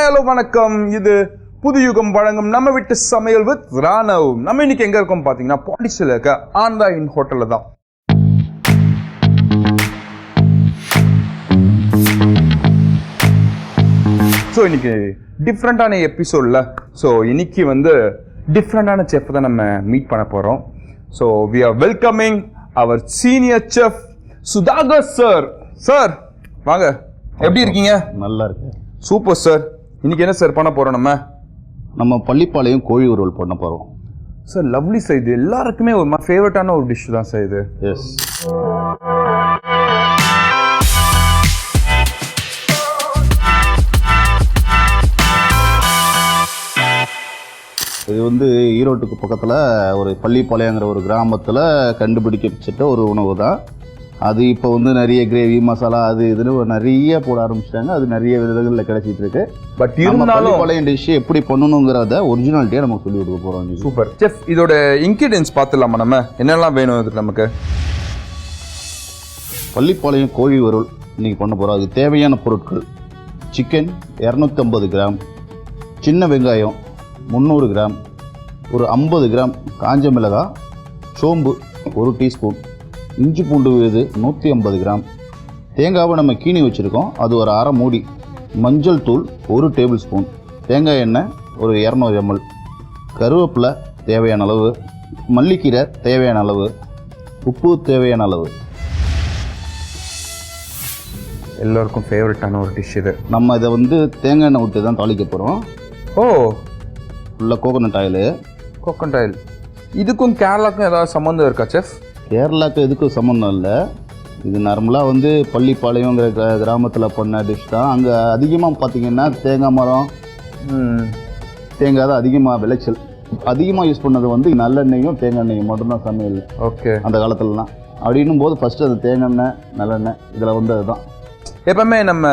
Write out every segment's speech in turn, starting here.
Hi hello வணக்கம். இது புதுயுகம் வழங்கும் நம்ம வீட்டு சமையல் வித் ராணவ். நம்ம இன்னைக்கு எங்க இருக்கோம் பாத்தீங்கன்னா பாண்டிச்சேரியில் இருக்க ஆந்தா இன் ஹோட்டல்ல தான். ஸோ இன்னைக்கு டிஃப்ரெண்டான எபிசோட்ல இன்னைக்கு வந்து டிஃப்ரெண்டான செஃப் தான் நம்ம மீட் பண்ண போறோம். So we are welcoming our senior chef Sudhakar sir. Sir வாங்க, எப்படி இருக்கீங்க? நல்லா இருக்கு. Super sir. இன்னைக்கு என்ன சார் பண்ண போறோம்? நம்ம பள்ளிப்பாளையம் கோழி உருவல் பண்ண போறோம் சார். லவ்லி சார், இது எல்லாருக்குமே ஒரு ஃபேவரட்டான ஒரு டிஷ் தான் சார் இது. எஸ், இது வந்து ஈரோட்டுக்கு பக்கத்தில் ஒரு பள்ளிப்பாளையங்கிற ஒரு கிராமத்தில் கண்டுபிடிக்கப்பட்ட ஒரு உணவு தான். அது இப்போ வந்து நிறைய கிரேவி மசாலா அது இதுன்னு நிறைய போட ஆரம்பிச்சிட்டாங்க. அது நிறைய விதங்களில் கிடைச்சிட்டு இருக்கு. பட் இருந்தாலும் பழைய டிஷ் எப்படி பண்ணணுங்கிறத ஒரிஜினாலிட்டியாக நமக்கு சொல்லி கொடுக்க போகிறோம். Super chef. இதோட இன்கிரியன்ஸ் பார்த்துலாமா? நம்ம என்னெல்லாம் வேணும் இதுக்கு? நமக்கு பள்ளிப்பாளையம் கோழி உருவல் இன்னைக்கு பண்ண போகிறோம். அதுக்கு தேவையான பொருட்கள்: சிக்கன் 250 கிராம், சின்ன வெங்காயம் 300 கிராம், ஒரு 50 கிராம் காஞ்ச மிளகாய், சோம்பு 1 டீஸ்பூன், இஞ்சி பூண்டு விழுது 150 கிராம், தேங்காவை நம்ம கீனி வச்சுருக்கோம் அது ஒரு அரை மூடி, மஞ்சள் தூள் 1 டேபிள் ஸ்பூன், தேங்காய் எண்ணெய் ஒரு 200 ml, கருவேப்பிலை தேவையான அளவு, மல்லிக்கீரை தேவையான அளவு, உப்பு தேவையான அளவு. எல்லோருக்கும் ஃபேவரட்டான ஒரு டிஷ் இது. நம்ம இதை வந்து தேங்காய் எண்ணெய் விட்டு தான் தாளிக்க போகிறோம். ஓ, ஃபுல்லாக கோகோனட் ஆயில். Coconut oil. இதுக்கும் கேரளாக்கும் ஏதாவது சம்மந்தம் இருக்கா செஃப்? கேரளாவுக்கு எதுக்கும் சம்மந்தம் இல்லை. இது நார்மலாக வந்து பள்ளிப்பாளையங்கிற கிராமத்தில் பண்ண டிஷ் தான். அங்கே அதிகமாக பார்த்திங்கன்னா தேங்காய் மரம், தேங்காய் தான் அதிகமாக விளைச்சல். அதிகமாக யூஸ் பண்ணது வந்து நல்லெண்ணெயும் தேங்காய் எண்ணெயும் மட்டும்தான் சமையல். ஓகே. அந்த காலத்துலலாம் அப்படின்னும் போது ஃபஸ்ட்டு அது தேங்காய் எண்ணெய் நல்லெண்ணெய் இதில் வந்து அதுதான் எப்பவுமே நம்ம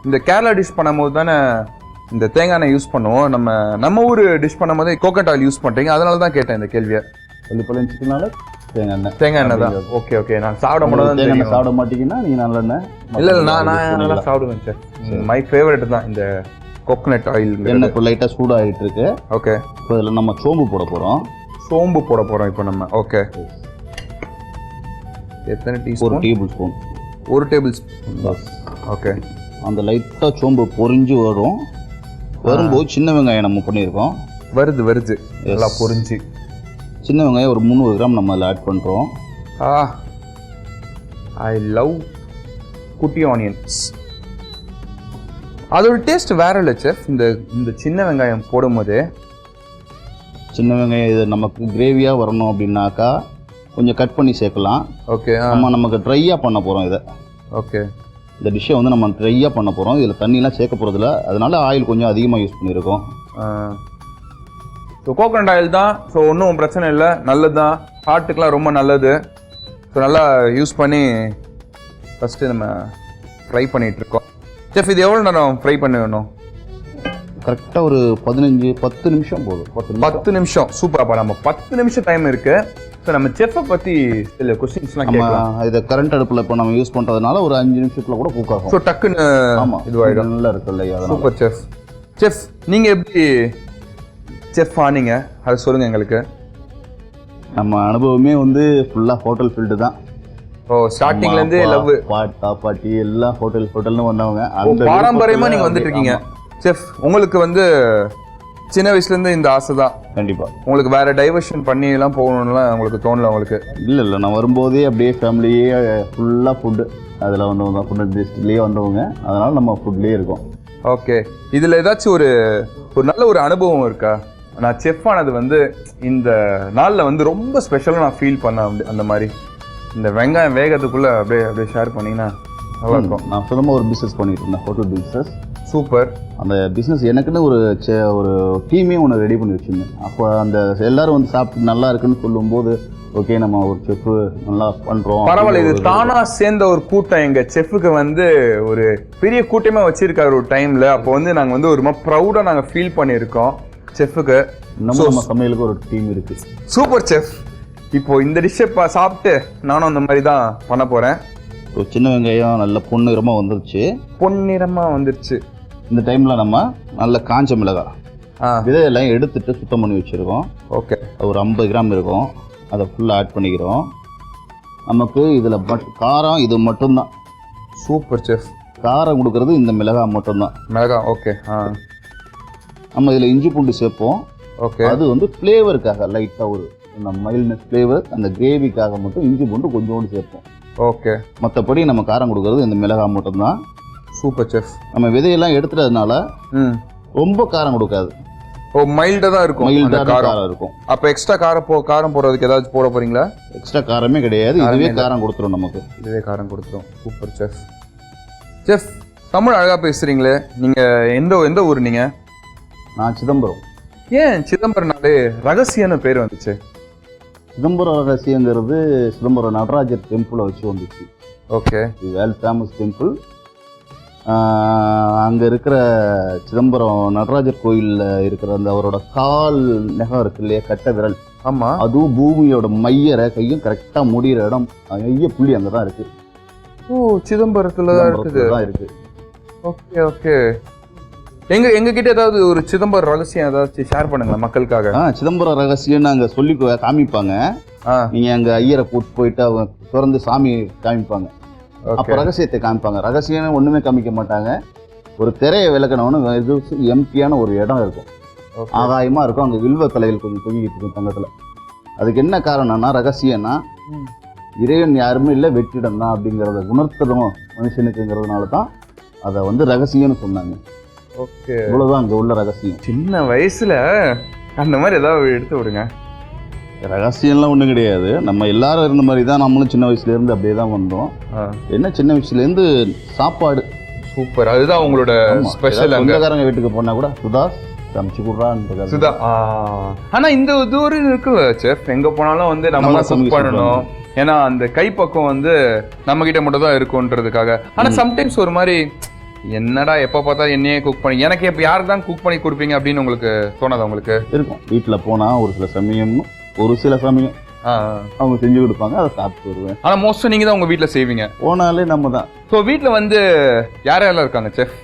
இந்த கேரளா டிஷ் பண்ணும்போது தானே இந்த தேங்காய் எண்ணெய் யூஸ் பண்ணுவோம். நம்ம ஊர் டிஷ் பண்ணும்போது கோகோனட் ஆயில் யூஸ் பண்ணுறீங்க, அதனால தான் கேட்டேன் இந்த கேள்வியை. பள்ளிப்பாளையம் சிக்கனால தேங்காய் எண்ணெய் தான். Okay okay. நான் சாப்பிட முடியாது. தேங்காய் சாப்பிட மாட்டீங்கன்னா நீங்கள் நல்லெண்ணெய். இல்லை நான் நல்லா சாப்பிடுவேன் சார். மை ஃபேவரட் தான் இந்த கோகோனட் ஆயில். எண்ணெய் இப்போ லைட்டாக சூடாகிட்டு இருக்கு. ஓகே. இப்போ இதில் நம்ம சோம்பு போட போகிறோம். சோம்பு போட போகிறோம் இப்போ நம்ம. ஓகே. எத்தனை teaspoon? 1 table spoon. 1 table spoon. Okay. அந்த லைட்டாக சோம்பு பொரிஞ்சு வரும்போது சின்ன வெங்காயம் நம்ம பண்ணியிருக்கோம். வருது நல்லா பொரிஞ்சு. சின்ன வெங்காயம் ஒரு 300 கிராம் நம்ம அதில் ஆட் பண்ணுறோம். ஐ லவ் குட்டி ஆனியன்ஸ். அதோட டேஸ்ட் வேற இல்லை செஃப். இந்த சின்ன வெங்காயம் போடும்போது சின்ன வெங்காயம் இது நமக்கு கிரேவியாக வரணும் அப்படின்னாக்கா கொஞ்சம் கட் பண்ணி சேர்க்கலாம். ஓகே. நமக்கு ட்ரையாக பண்ண போகிறோம் இதை. ஓகே. இந்த டிஷ்ஷை வந்து நம்ம ட்ரையாக பண்ண போகிறோம். இதில் தண்ணிலாம் சேர்க்க போகிறதில்ல, அதனால ஆயில் கொஞ்சம் அதிகமாக யூஸ் பண்ணியிருக்கோம். ஸோ கோகோனட் ஆயில் தான். ஸோ ஒன்றும் பிரச்சனை இல்லை, நல்லது தான், ஹார்ட்டுக்கெலாம் ரொம்ப நல்லது. ஸோ நல்லா யூஸ் பண்ணி ஃபஸ்ட்டு நம்ம ஃப்ரை பண்ணிகிட்ருக்கோம். செஃப் இது எவ்வளோ நேரம் ஃப்ரை பண்ண வேணும்? கரெக்டாக ஒரு 10 நிமிஷம் போதும். 10 நிமிஷம். சூப்பராப்பா. நம்ம 10 நிமிஷம் டைம் இருக்குது. ஸோ நம்ம செஃப்பை பற்றி சில கொஸ்டின்ஸ்லாம் கேட்கலாம். இதை கரண்ட் அடுப்பில் இப்போ நம்ம யூஸ் பண்ணுறதுனால ஒரு 5 நிமிஷத்தில் கூட குக் ஆகும். ஸோ டக்குன்னு ஆமாம் இதுவாகிடும். நல்லா இருக்கு இல்லையா? Super chef. செஃப் நீங்கள் எப்படி செஃப் ஆனீங்க அதை சொல்லுங்கள் எங்களுக்கு. நம்ம அனுபவமே வந்து ஃபுல்லாக ஹோட்டல் ஃபீல்டு தான். ஓ, ஸ்டார்டிங்லேருந்து லவ் பாட்டி எல்லாம் ஹோட்டல்னு வந்தவங்க. பாரம்பரியமாக நீங்கள் வந்துட்டு இருக்கீங்க செஃப். உங்களுக்கு வந்து சின்ன வயசுலேருந்து இந்த ஆசை தான்? கண்டிப்பாக. உங்களுக்கு வேறு டைவர்ஷன் பண்ணி எல்லாம் போகணும்லாம் உங்களுக்கு தோணல உங்களுக்கு? இல்லை நான் வரும்போதே அப்படியே ஃபேமிலியே ஃபுல்லாக ஃபுட்டு அதில் வந்தவங்க, ஃபுட் இண்டஸ்ட்ரியிலேயே வந்தவங்க, அதனால் நம்ம ஃபுட்லேயே இருக்கோம். ஓகே. இதில் ஏதாச்சும் ஒரு நல்ல ஒரு அனுபவம் இருக்கா? நான் செஃப் ஆனது வந்து இந்த நாளில் வந்து ரொம்ப ஸ்பெஷலாக நான் ஃபீல் பண்ணேன். அந்த மாதிரி இந்த வெங்காயம் வேகத்துக்குள்ளே அப்படியே ஷேர் பண்ணிங்கன்னா நல்லா இருக்கும். நான் சுத்தமாக ஒரு பிஸ்னஸ் பண்ணிட்டு இருந்தேன், ஹோட்டல் பிஸ்னஸ். சூப்பர். அந்த பிஸ்னஸ் எனக்குன்னு ஒரு டீமே ஒன்று ரெடி பண்ணி வச்சுருந்தேன். அப்போ அந்த எல்லோரும் வந்து சாப்பிட்டு நல்லா இருக்குன்னு சொல்லும்போது ஓகே நம்ம ஒரு செஃப்பு நல்லா பண்ணுறோம். பரவாயில்ல. இது தானாக சேர்ந்த ஒரு கூட்டம். எங்கள் செஃப்புக்கு வந்து ஒரு பெரிய கூட்டமே வச்சுருக்காரு ஒரு டைமில். அப்போ வந்து நாங்கள் வந்து ஒரு மாதிரி ப்ரௌடாக நாங்கள் ஃபீல் பண்ணியிருக்கோம் செஃப்புக்கு. நம்ம சமையலுக்கு ஒரு டீம் இருக்குது. Super chef. இப்போது இந்த டிஷ்ஷை சாப்பிட்டு நானும் அந்த மாதிரி தான் பண்ண போகிறேன். சின்ன வெங்காயம் நல்ல பொன்னிறமாக வந்துருச்சு. பொன்னிறமாக வந்துருச்சு. இந்த டைமில் நம்ம நல்ல காஞ்ச மிளகாய் விதையெல்லாம் எடுத்துட்டு சுத்தம் பண்ணி வச்சுருக்கோம். ஓகே, ஒரு 50 கிராம் இருக்கும், அதை ஃபுல்லாக ஆட் பண்ணிக்கிறோம். நமக்கு இதில் காரம் இது மட்டும்தான். Super chef. காரம் கொடுக்கறது இந்த மிளகாய் மட்டும்தான். மிளகாய் ஓகே. நம்ம இதில் இஞ்சி பூண்டு சேர்ப்போம். ஓகே, அது வந்து ஃப்ளேவருக்காக லைட்டாக ஒரு இந்த மைல்ட்னஸ் ஃப்ளேவர், அந்த கிரேவிக்காக மட்டும் இஞ்சி பூண்டு கொஞ்சோண்டு சேர்ப்போம். ஓகே, மற்றபடி நம்ம காரம் கொடுக்கறது இந்த மிளகாய் மட்டும்தான். Super chef. நம்ம விதையெல்லாம் எடுத்துட்டதுனால ரொம்ப காரம் கொடுக்காது. ஓ, மைல்டாக தான் இருக்கும். மைல்டாக காரம் இருக்கும். அப்போ எக்ஸ்ட்ரா காரம் போடுறதுக்கு ஏதாச்சும் போட போறீங்களா? எக்ஸ்ட்ரா காரமே கிடையாது, இதுவே காரம் கொடுத்துரும் நமக்கு. இதுவே காரம் கொடுத்துரும். Super chef. செஃப், தமிழ் அழகாக பேசுகிறீங்களே, நீங்கள் எந்த ஊர் நீங்கள்? நான் சிதம்பரம். ஏன் சிதம்பரம்னாலே ரகசியம்னு பேர் வந்துச்சு? சிதம்பரம் ரகசியங்கிறது சிதம்பரம் நடராஜர் டெம்பிளை வச்சு வந்துச்சு. ஓகே, இது வேர்ல்ட் ஃபேமஸ் டெம்பிள். அங்கே இருக்கிற சிதம்பரம் நடராஜர் கோயிலில் இருக்கிற அந்த அவரோட கால் நகம் இருக்கு இல்லையா, கட்ட விரல். ஆமாம், அதுவும் அதுவும் பூமியோட மையரை கையும் கரெக்டாக முடிகிற இடம் மைய புள்ளி அங்கே தான் இருக்குது. ஓ, சிதம்பரத்தில் தான் இருக்குது. Okay okay. எங்ககிட்ட ஏதாவது ஒரு சிதம்பரம் ரகசியம் ஏதாச்சும் ஷேர் பண்ணுங்களா மக்களுக்காக? சிதம்பரம் ரகசியம்னு அங்கே சொல்லி காமிப்பாங்க. நீங்கள் அங்கே ஐயரை கூட்டு போயிட்டு அவங்க திறந்து சாமி காமிப்பாங்க. அப்போ ரகசியத்தை காமிப்பாங்க. ரகசியம் ஒன்றுமே காமிக்க மாட்டாங்க. ஒரு திரையை விளக்கணும்னு இது எம்டியான ஒரு இடம் இருக்கும், ஆதாயமாக இருக்கும். அங்கே வில்வ தலைகள் கொஞ்சம் தொங்கிட்டு இருக்கும் தங்கத்தில். அதுக்கு என்ன காரணம்னா, ரகசியம்னா இறைவன் யாருமே இல்லை, வெற்றிடம் தான் அப்படிங்கிறத உணர்த்ததும் மனுஷனுக்குங்கிறதுனால தான் அதை வந்து ரகசியம்னு சொன்னாங்க. ஓகே, இவ்வளோதான் அங்கே உள்ள ரகசியம். சின்ன வயசுல அந்த மாதிரி ஏதாவது எடுத்து விடுங்க. ரகசியம்லாம் ஒன்றும் கிடையாது. நம்ம எல்லாரும் இருந்த மாதிரி தான் நம்மளும் சின்ன வயசுலேருந்து அப்படியே தான் வந்தோம். என்ன சின்ன வயசுலேருந்து சாப்பாடு சூப்பர், அதுதான் உங்களோட ஸ்பெஷல். சொந்தக்காரங்க வீட்டுக்கு போனா கூட சுதா சமைச்சு கொடுறான்னு சுதா. ஆனா இந்த தூரம் இருக்குல்ல செஃப், எங்க போனாலும் வந்து நம்ம குக் பண்ணணும். ஏன்னா அந்த கைப்பக்கம் வந்து நம்ம கிட்ட மட்டும் தான் இருக்கும்ன்றதுக்காக. ஆனா சம்டைம்ஸ் ஒரு மாதிரி என்னடா எப்போ பார்த்தா என்னையே குக் பண்ணி, எனக்கு எப்போ யாருக்கு தான் குக் பண்ணி கொடுப்பீங்க அப்படின்னு உங்களுக்கு தோணாது? உங்களுக்கு இருக்கும். வீட்டில் போனால் ஒரு சில சமயம் அவங்க செஞ்சு கொடுப்பாங்க, அதை சாப்பிட்டு வருவேன். ஆனால் மோஸ்ட்டாக நீங்கள் தான் உங்கள் வீட்டில் செய்வீங்க? போனாலே நம்ம தான். ஸோ வீட்டில் வந்து யாரெல்லாம் இருக்காங்க செஃப்?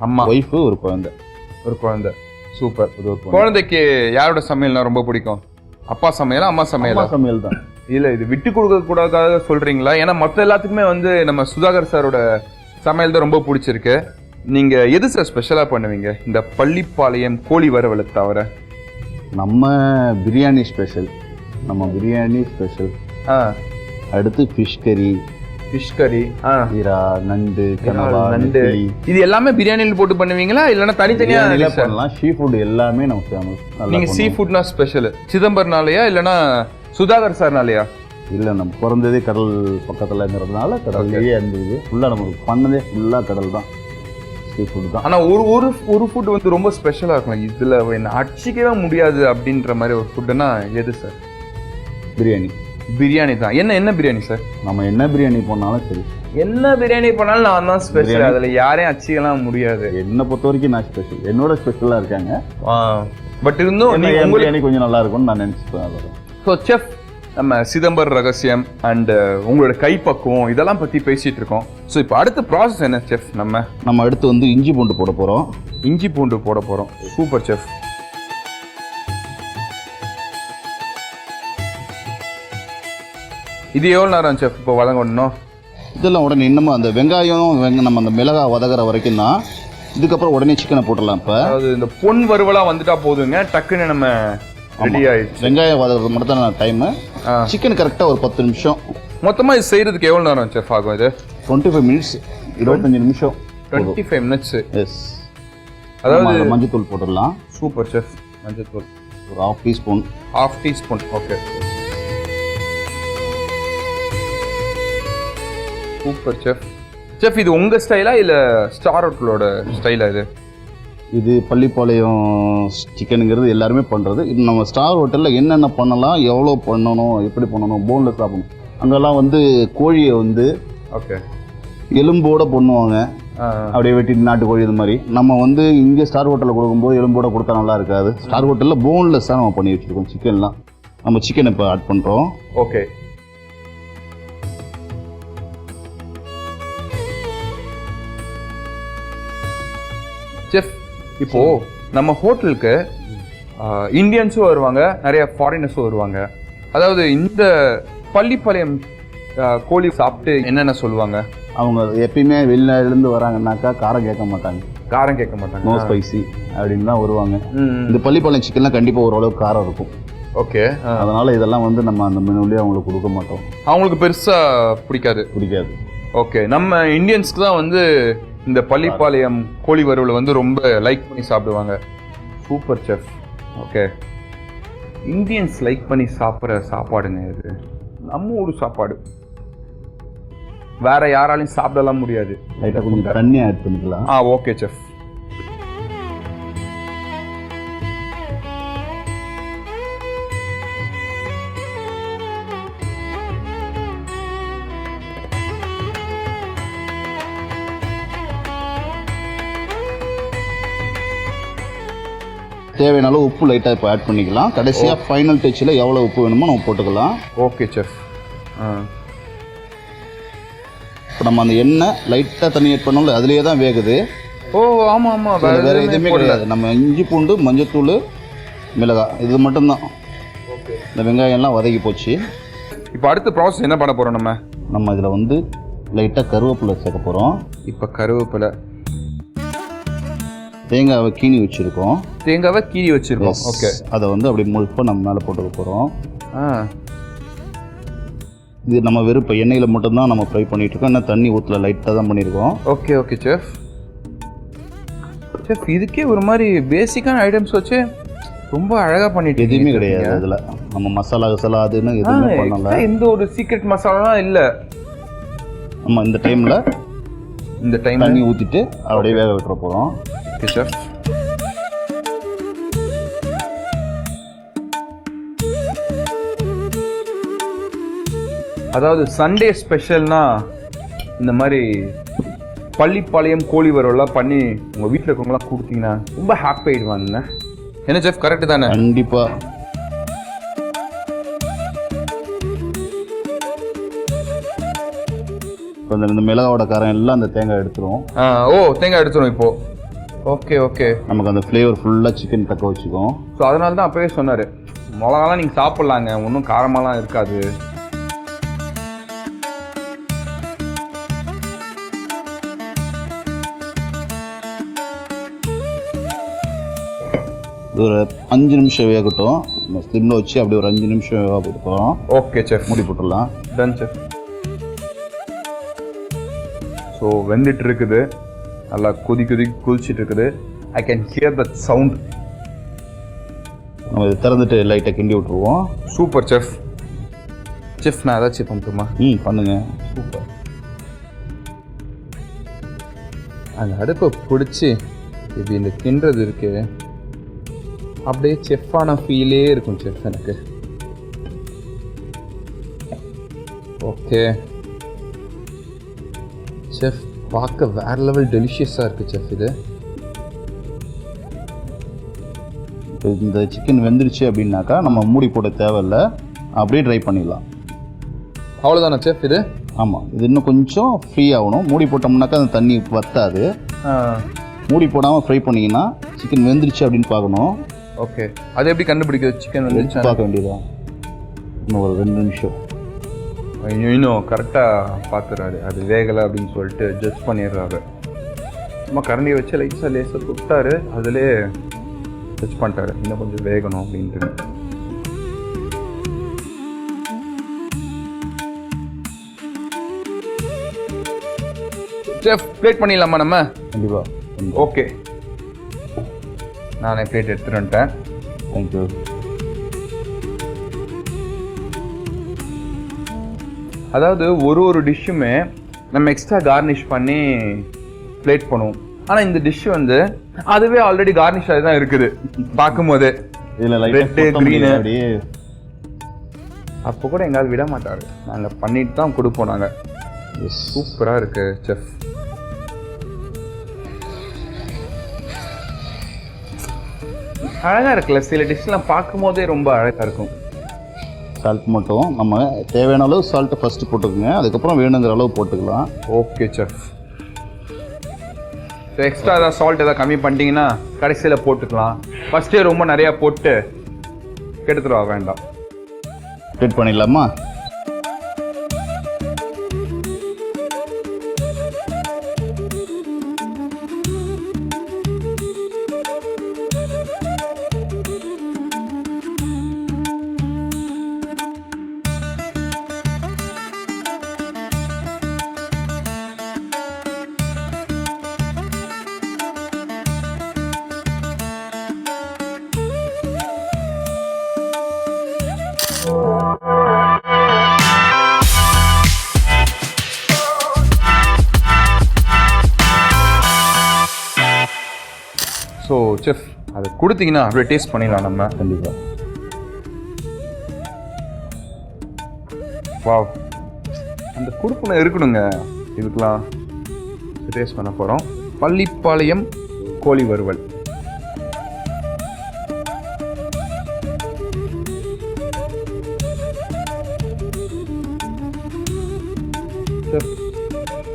அம்மா, ஒய்ஃபு, ஒரு குழந்தை. சூப்பர். குழந்தைக்கு யாரோட சமையல்னா ரொம்ப பிடிக்கும்? அப்பா சமையலா அம்மா சமையலா? சமையல் தான். இல்லை, இது விட்டு கொடுக்க கூடாத சொல்றீங்களா? ஏன்னா மற்ற எல்லாத்துக்குமே வந்து நம்ம சுதாகர் சாரோட சமையல் தான் ரொம்ப பிடிச்சிருக்கு. நீங்க எது சார் ஸ்பெஷலா பண்ணுவீங்க இந்த பள்ளிப்பாளையம் கோழி வறுவலை தவிர? நம்ம பிரியாணி ஸ்பெஷல். அடுத்து ஃபிஷ் கறி, இறா, நண்டு, கனவா, நண்டு, இது எல்லாமே பிரியாணியில் போட்டு பண்ணுவீங்களா இல்லைன்னா தனித்தனியா பண்ணலாம்? சீ ஃபுட் எல்லாமே நம்ம ஃபேமஸ். நீங்க சீ ஃபுட்னா ஸ்பெஷல் சிதம்பரம்னாலயா இல்லைன்னா சுதாகர் சார்னாலயா? இல்லை, நம்ம பிறந்ததே கடல் பக்கத்துலங்கிறதுனால கடல்லையே இருந்தது. ஃபுல்லாக நமக்கு பண்ணதே ஃபுல்லாக கடல் தான், சீ ஃபுட் தான். ஆனால் ஒரு ஃபுட் வந்து ரொம்ப ஸ்பெஷலாக இருக்கும், இதில் என்ன அடிச்சிக்கவே முடியாது அப்படின்ற மாதிரி ஒரு ஃபுட்டுன்னா எது சார்? பிரியாணி தான். என்ன பிரியாணி சார்? நம்ம என்ன பிரியாணி பண்ணாலும் சரி, என்ன பிரியாணி பண்ணாலும் நான் தான் ஸ்பெஷல், அதில் யாரையும் அடிச்சிக்கலாம் முடியாது. என்னை பொறுத்த வரைக்கும் நான் ஸ்பெஷல், என்னோட ஸ்பெஷலாக இருக்காங்க. பட் இருந்தும் பிரியாணி கொஞ்சம் நல்லா இருக்கும்னு நான் நினச்சிப்பேன். ஸோ செஃப், நம்ம சிதம்பரம் ரகசியம் அண்ட் உங்களோட கைப்பக்குவம் இதெல்லாம் பற்றி பேசிகிட்டு இருக்கோம். ஸோ இப்போ அடுத்த ப்ராசஸ் என்ன செஃப்? நம்ம அடுத்து வந்து இஞ்சி பூண்டு போட போகிறோம். Super chef. இது எவ்வளோ நேரம் செஃப் இப்போ வதங்கணும்? இதெல்லாம் உடனே இன்னமும் அந்த வெங்காயம் நம்ம அந்த மிளகாய் வதங்குற வரைக்கும் தான். இதுக்கப்புறம் உடனே சிக்கனை போட்டுடலாம். இப்போ அதாவது இந்த பொன் வறுவலாக வந்துட்டா போதுங்க, டக்குன்னு நம்ம ரெடி ஆயிடுச்சு. வெங்காயம் வதக்கிறது மட்டும் தான் டைமு. சிக்கன் கரெக்டாக ஒரு 10 நிமிஷம். மொத்தமாக இது செய்கிறதுக்கு எவ்வளோ நேரம் செஃப் ஆகும்? இது 25 மினிட்ஸ், 25 நிமிஷம். 25 மினிட்ஸ். எஸ். அதாவது மஞ்சத்தூள் போட்டுடலாம். Super chef. மஞ்சத்தூள் ஒரு 1/2 டீஸ்பூன். ஓகே. சூப்பர் செஃப், இது உங்கள் ஸ்டைலா இல்லை ஸ்டார் ஹோட்டலோட ஸ்டைலா? இது பள்ளிப்பாளையம் சிக்கனுங்கிறது எல்லாருமே பண்ணுறது. இது நம்ம ஸ்டார் ஹோட்டலில் என்னென்ன பண்ணலாம், எவ்வளோ பண்ணணும், எப்படி பண்ணணும், போன்லெஸ் சாப்பிடணும். அங்கெல்லாம் வந்து கோழியை வந்து எலும்போடு பண்ணுவாங்க, அப்படியே வெட்டி நாட்டுக்கோழி. இது மாதிரி நம்ம வந்து இங்கே ஸ்டார் ஹோட்டலில் கொடுக்கும்போது எலும்போடு கொடுத்தா நல்லா இருக்காது. ஸ்டார் ஹோட்டலில் போன்லெஸ்ஸாக நம்ம பண்ணி வச்சுருக்கோம் சிக்கன்லாம். நம்ம சிக்கன் இப்போ ஆட் பண்ணுறோம். ஓகே. செஃப் இப்போ நம்ம ஹோட்டலுக்கு இந்தியன்ஸும் வருவாங்க, நிறைய ஃபாரினர்ஸும் வருவாங்க. அதாவது இந்த பள்ளிப்பாளையம் கோழி சாப்பிட்டு என்னென்ன சொல்லுவாங்க? அவங்க எப்பயுமே வெளிநாடுலேருந்து வராங்கன்னாக்கா காரம் கேட்க மாட்டாங்க. காரம் கேட்க மாட்டாங்க, நோ ஸ்பைசி அப்படின்னு தான் வருவாங்க. இந்த பள்ளிப்பாளையம் சிக்கன்லாம் கண்டிப்பாக ஓரளவுக்கு காரம் இருக்கும். ஓகே. அதனால இதெல்லாம் வந்து நம்ம அந்த மெனுலேயே அவங்களுக்கு கொடுக்க மாட்டோம். அவங்களுக்கு பெருசா பிடிக்காது. ஓகே. நம்ம இந்தியன்ஸ்க்கு தான் வந்து இந்த பள்ளிப்பாளையம் கோழி வறுவல் வந்து ரொம்ப லைக் பண்ணி சாப்பிடுவாங்க. Super chef. Okay. Indians like பண்ணி சாப்பிட்ற சாப்பாடுங்க இது. நம்ம ஊர் சாப்பாடு வேற யாராலையும் சாப்பிடலாம் முடியாது. லைட்டாக கொஞ்சம் தண்ணி ஆட் பண்ணிக்கலாம். Okay chef. தேவையான அளவு உப்பு லைட்டாக இப்போ ஆட் பண்ணிக்கலாம். கடைசியாக ஃபைனல் டச்சில் எவ்வளோ உப்பு வேணுமோ நம்ம போட்டுக்கலாம். Okay chef. இப்போ நம்ம அந்த எண்ணெய் லைட்டாக தண்ணி ஆட் பண்ணோம்ல, அதுலேயே தான் வேகுது. ஆமாம் ஆமாம், வேறு எதுவுமே கிடையாது. நம்ம இஞ்சி பூண்டு மஞ்சத்தூள் மிளகாய் இது மட்டும்தான். இந்த வெங்காயம்லாம் வதக்கி போச்சு. இப்போ அடுத்த ப்ராசஸ் என்ன பண்ண போகிறோம்? நம்ம இதில் வந்து லைட்டாக கருவேப்பிலை சேர்க்க போகிறோம். இப்போ கருவேப்பிலை, தேங்காவை கீனி வச்சுருக்கோம். ஓகே. அதை வந்து அப்படி முழுப்பாக நம்ம மேலே போட்டுக்க போகிறோம். இது நம்ம வெறும் இப்போ எண்ணெயில் மட்டும்தான் நம்ம ஃப்ரை பண்ணிட்டு இருக்கோம். இன்னும் தண்ணி ஊற்றல, லைட்டாக தான் பண்ணியிருக்கோம். Okay okay chef. செஃப் இதுக்கே ஒரு மாதிரி பேசிக்கான ஐட்டம்ஸ் வச்சு ரொம்ப அழகாக பண்ணிட்டு. எதுவுமே கிடையாது அதில். நம்ம மசாலா அதுன்னு எதுவுமே பண்ணல. எந்த ஒரு சீக்ரெட் மசாலாலாம் இல்லை. நம்ம இந்த டைம் தண்ணி ஊற்றிட்டு அப்படியே வேக விட்டுற போகிறோம். Okay chef. அதாவது சண்டே ஸ்பெஷல்னா இந்த மாதிரி பள்ளிப்பாளையம் கோழி வறுவல்லாம் பண்ணி உங்கள் வீட்டில் இருக்கவங்களாம் கொடுத்தீங்கன்னா ரொம்ப ஹாப்பி ஆகிடுவாங்க. என்ன செஃப், கரெக்டு தானே? கண்டிப்பாக. இப்போ இந்த மிளகாவோட காரம் எல்லாம் அந்த தேங்காய் எடுத்துரும். தேங்காய் எடுத்துரும் இப்போ. Okay okay. நமக்கு அந்த ஃப்ளேவர் ஃபுல்லாக சிக்கன் தக்க வச்சுக்கும். ஸோ அதனால தான் அப்போவே சொன்னார், மிளகாலாம் நீங்கள் சாப்பிட்லாங்க, ஒன்றும் காரமாலாம் இருக்காது. ஒரு 5 நிமிஷம் வேகட்டும். ஸ்லிம்ல வச்சு அப்படி ஒரு 5 நிமிஷம் வேக போட்டுக்கலாம். Okay chef. மூடி போட்டுடலாம். Ton chef. ஸோ வெந்துட்டு இருக்குது, நல்லா கொதிச்சிட்டு இருக்குது. I can hear that sound. நம்ம இதை திறந்துட்டு லைட்டாக கிண்டி விட்டுருவோம். Super chef. செஃப் நான் ஏதாச்சும் பண்ணட்டுமா? பண்ணுங்க. சூப்பர். அந்த அடுப்பை பிடிச்சி இப்படி இந்த கிண்டுறது இருக்கு, அப்படியே செஃப்பான ஃபீலே இருக்கும் செஃப் எனக்கு. ஓகே செஃப், பார்க்க வேற லெவல் டெலிஷியஸாக இருக்குது செஃப். இது இந்த சிக்கன் வெந்துருச்சு அப்படின்னாக்கா நம்ம மூடி போட தேவையில்லை, அப்படியே ட்ரை பண்ணிடலாம். அவ்வளோதானே செஃப் இது? ஆமாம், இது இன்னும் கொஞ்சம் ஃப்ரீ ஆகணும். மூடி போட்டோம்னாக்கா அந்த தண்ணி வத்தாது. மூடி போடாமல் ஃப்ரை பண்ணிங்கன்னா சிக்கன் வெந்துருச்சு அப்படின்னு பார்க்கணும். ஓகே, அது எப்படி கண்டுபிடிக்கிறது? சிக்கன் வெந்துருச்சு பார்க்க வேண்டியதா? இன்னும் ஒரு 2 நிமிஷம். இன்னும் கரெக்டாக பார்த்துறாரு, அது வேகலை அப்படின்னு சொல்லிட்டு ஜட்ஜ் பண்ணிடுறாரு. சும்மா கரண்டியை வச்சு லைட்டாக லேசாக தொட்டாரு, அதிலே ஜட்ஜ் பண்ணிட்டாரு இன்னும் கொஞ்சம் வேகணும் அப்படின்ட்டு. செஃப் பிளேட் பண்ணிடலாமா நம்ம? கண்டிப்பாக. ஓகே, நானே பிளேட் எடுத்துகிட்டு வந்துட்டேன். தேங்க்யூ. அதாவது ஒரு டிஷ்ஷுமே நம்ம எக்ஸ்ட்ரா கார்னிஷ் பண்ணி பிளேட் பண்ணுவோம். ஆனால் இந்த டிஷ் வந்து அதுவே ஆல்ரெடி கார்னிஷ் ஆகி தான் இருக்குது பார்க்கும்போது. ரெட்டு க்ரீனு அப்போ கூட எங்காவது விட மாட்டார், நாங்கள் பண்ணிட்டு தான் கொடுப்போம். நாங்கள் சூப்பராக இருக்கு செஃப். அழகாக இருக்குல்ல, சில டிஷ்லாம் பார்க்கும் போதே ரொம்ப அழகாக இருக்கும். சால்ட் மட்டும் நம்ம தேவையான அளவு சால்ட்டை ஃபஸ்ட்டு போட்டுக்கோங்க, அதுக்கப்புறம் வேணுங்கிற அளவு போட்டுக்கலாம். Okay chef. ஸோ எக்ஸ்ட்ரா ஏதாவது சால்ட் ஏதாவது கம்மி பண்ணிட்டீங்கன்னா கடைசியில் போட்டுக்கலாம். ஃபஸ்ட்டே ரொம்ப நிறையா போட்டு கெடுத்துருவா வேண்டாம். ஸ்ப்ரெட் பண்ணிடலாமா? ஸோ செஃப் அது கொடுத்தீங்கன்னா அப்படியே டேஸ்ட் பண்ணிடலாம் நம்ம. கண்டிப்பாக. வாவ், அந்த குடுப்புன இருக்கணுங்க இதுக்கெலாம். டேஸ்ட் பண்ண போகிறோம். பள்ளிப்பாளையம் கோழி வறுவல். செஃப்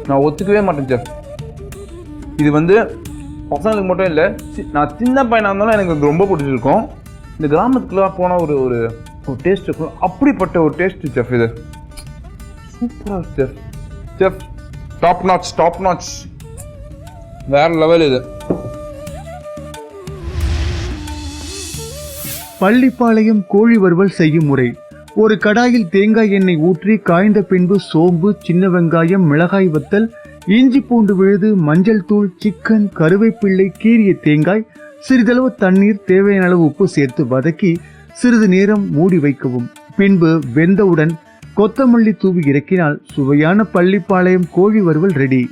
நான் ஒத்துக்கவே மாட்டேன் செஃப். இது வந்து பசங்களுக்கு மட்டும் இல்லை, நான் சின்ன பையனாக இருந்தாலும் எனக்கு இது ரொம்ப பிடிச்சிருக்கும். இந்த கிராமத்துக்குலாம் போனால் ஒரு ஒரு டேஸ்ட் இருக்கும், அப்படிப்பட்ட ஒரு டேஸ்ட் செஃப். இது சூப்பராக செஃப். செஃப் டாப் நாச் வேற லெவல் இது. பள்ளிப்பாளையம் கோழி வறுவல் செய்யும் முறை: ஒரு கடாயில் தேங்காய் எண்ணெய் ஊற்றி காய்ந்த பின்பு சோம்பு, சின்ன வெங்காயம், மிளகாய் வத்தல், இஞ்சி பூண்டு விழுது, மஞ்சள் தூள், சிக்கன், கருவேப்பிள்ளை, கீறிய தேங்காய், சிறிதளவு தண்ணீர், தேவையான அளவு உப்பு சேர்த்து வதக்கி சிறிது நேரம் மூடி வைக்கவும். பின்பு வெந்தவுடன் கொத்தமல்லி தூவி இறக்கினால் சுவையான பள்ளிப்பாளையம் கோழி வறுவல் ரெடி.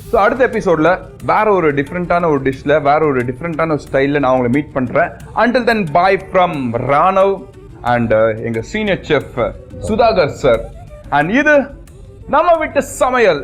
ஸோ அடுத்த எபிசோடில் வேற ஒரு டிஃப்ரெண்ட்டான ஒரு டிஷ்ல வேற ஒரு டிஃப்ரெண்ட்டான ஒரு ஸ்டைலில் நான் உங்களை மீட் பண்ணுறேன். Until then bye from Ranav and எங்கள் senior chef Sudhakar sir. And இது நம்ம வீட்டு சமையல்.